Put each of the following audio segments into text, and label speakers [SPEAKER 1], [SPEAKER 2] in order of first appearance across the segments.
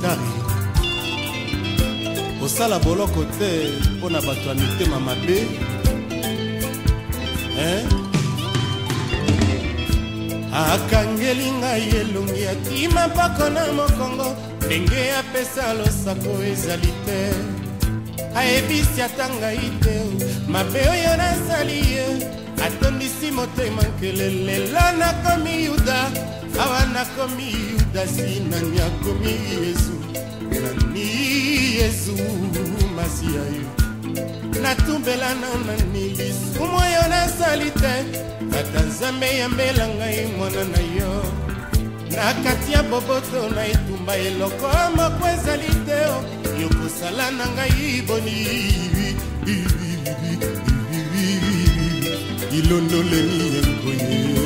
[SPEAKER 1] motari osala boloko te mpona bato ya mitema mabe akangeli ngai elongi akima mpako na mokongo ndenge apesa losako ezali te ayebisi ata ngai te mabe oyo nasali ye atondisi motema nkele lelo nakomi yuda awa nakomi yuda sinani akomi yesu nani yesu masiya yo natumbela nani lisumu oyo nasali te ata nzambe yambela ngai mwana na yo na kati ya boboto na etumba eloko moko ezali te yokosala na ngai boni ilondolemi yengoye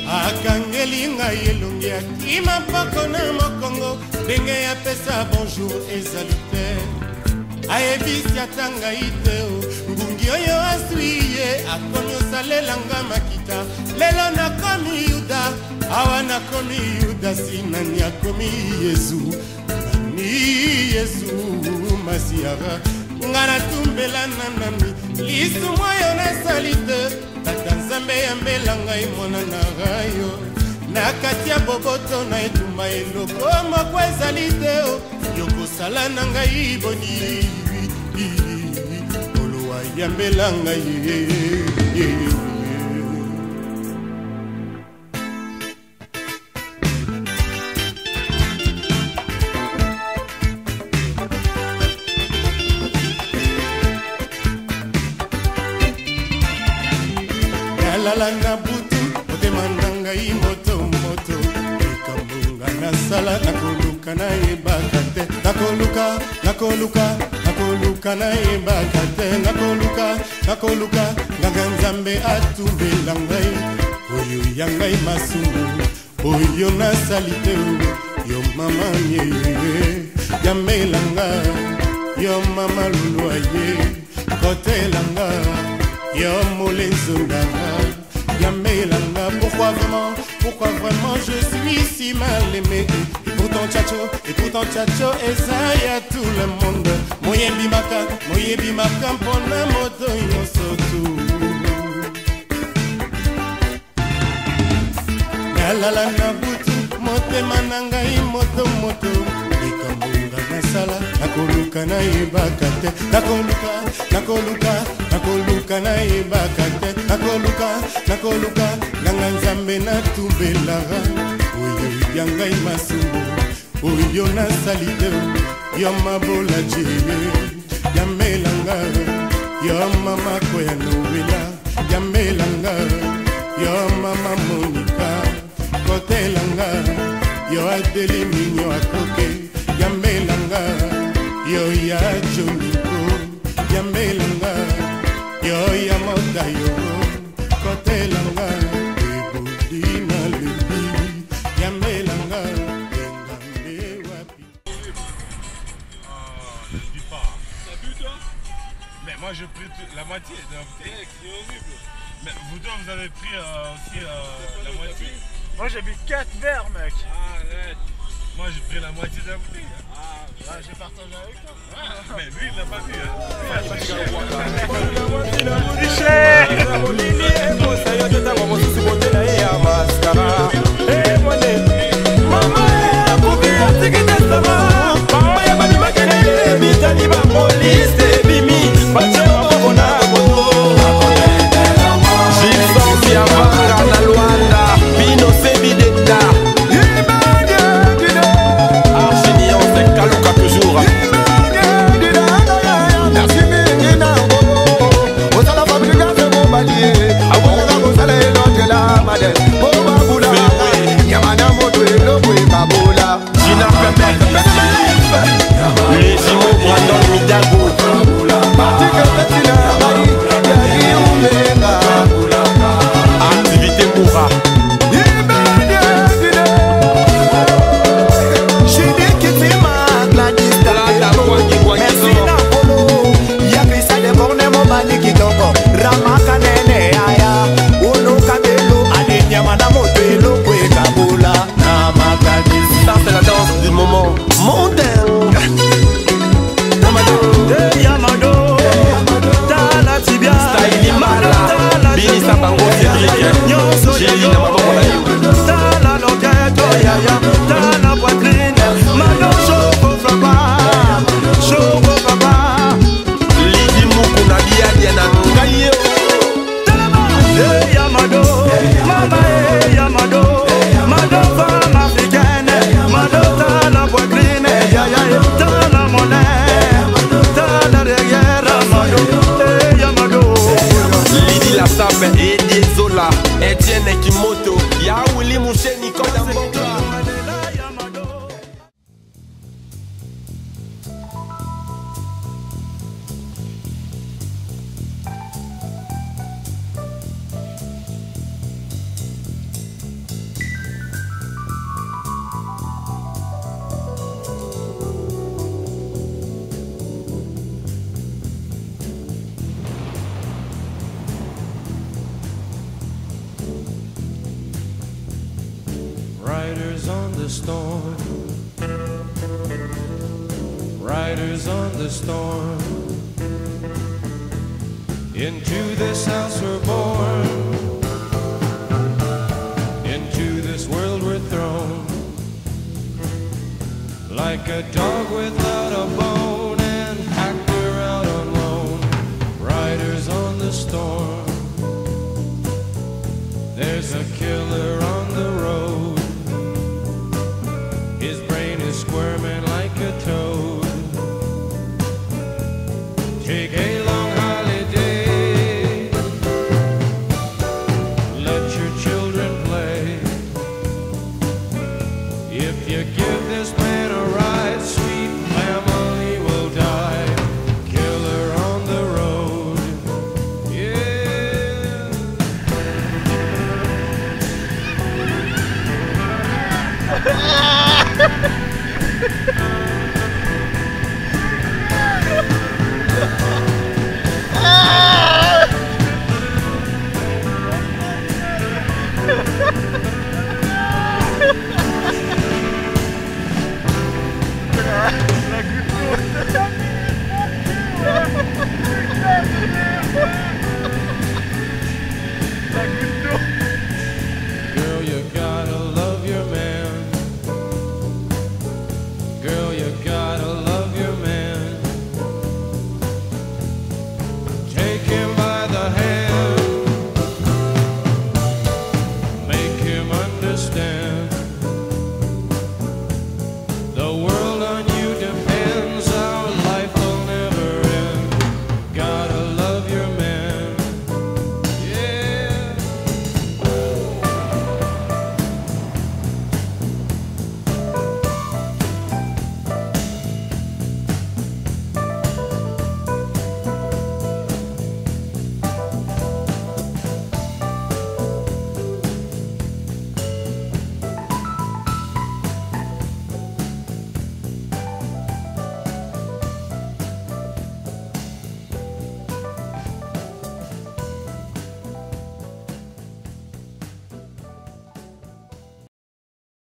[SPEAKER 1] akangeli ngai elongi akima mpako na mokongo ndenge apesa bonjour ezali te ayebisi ata ngai te ngungi oyo aswi ye akomi osalelanga makita lelo nakomi yuda awa nakomi yuda sinani akomi yesu nani yesu masiara nga natumbela nanani lisumu oyo nasali te ata nzambe yambela ngai mwana na rayo na kati ya boboto na etumba eloko moko ezali te yokosala na ngai boni olowa yambela ngai nalala butu motema na ngai moto ekambunga nasala nakoluka nayebaka te nakoluka nayebaka te nakoluka nganga nzambe atumbela ngai oyo ya ngai masumu oyo nasali te yo mama ye yamelanga yo mama lulwaye kotelanga yo molenzonganga yamelanga pourquoi vraiment je suis si mal aimé et pourtant tchacho ezaya tout le monde moyebi maka mpona moto nyonso tu nalala na butu motema na ngai moto ekambunga nasala nakoluka nayebaka te nakoluka nayebaka te nakoluka nganga nzambe natumbelaka oyo ya ngai masumu oyo nasali te yo mabola jeye yamelanga yo mama koya nowela yamelanga yo mama monika kotelanga yo adeli minyo akoke yamelanga yo ya joniko yamelanga yo ya motayo kotelanga ebudina lebi yamelanga engambe wapi.
[SPEAKER 2] Je dis pas. T'as bu toi? Mais moi j'ai pris la moitié de la bouteille. C'est horrible. Mais vous deux vous avez pris aussi la moitié?
[SPEAKER 3] Moi j'ai bu 4 verres mec.
[SPEAKER 2] Arrête. Moi j'ai pris la moitié de la bouteille.
[SPEAKER 3] Ah, j'ai partagé avec toi.
[SPEAKER 2] Mais lui il l'a pas vu hein.
[SPEAKER 4] Abona kusala elonje la madel, oh babula. Riders on the storm, riders on the storm. Into this house we're born, into this world we're thrown, like a dog without a bone and hacked her out on loan. Riders on the storm, there's a killer on the road. His brain is squirming like a toad. Take a long holiday, let your children play. If you give this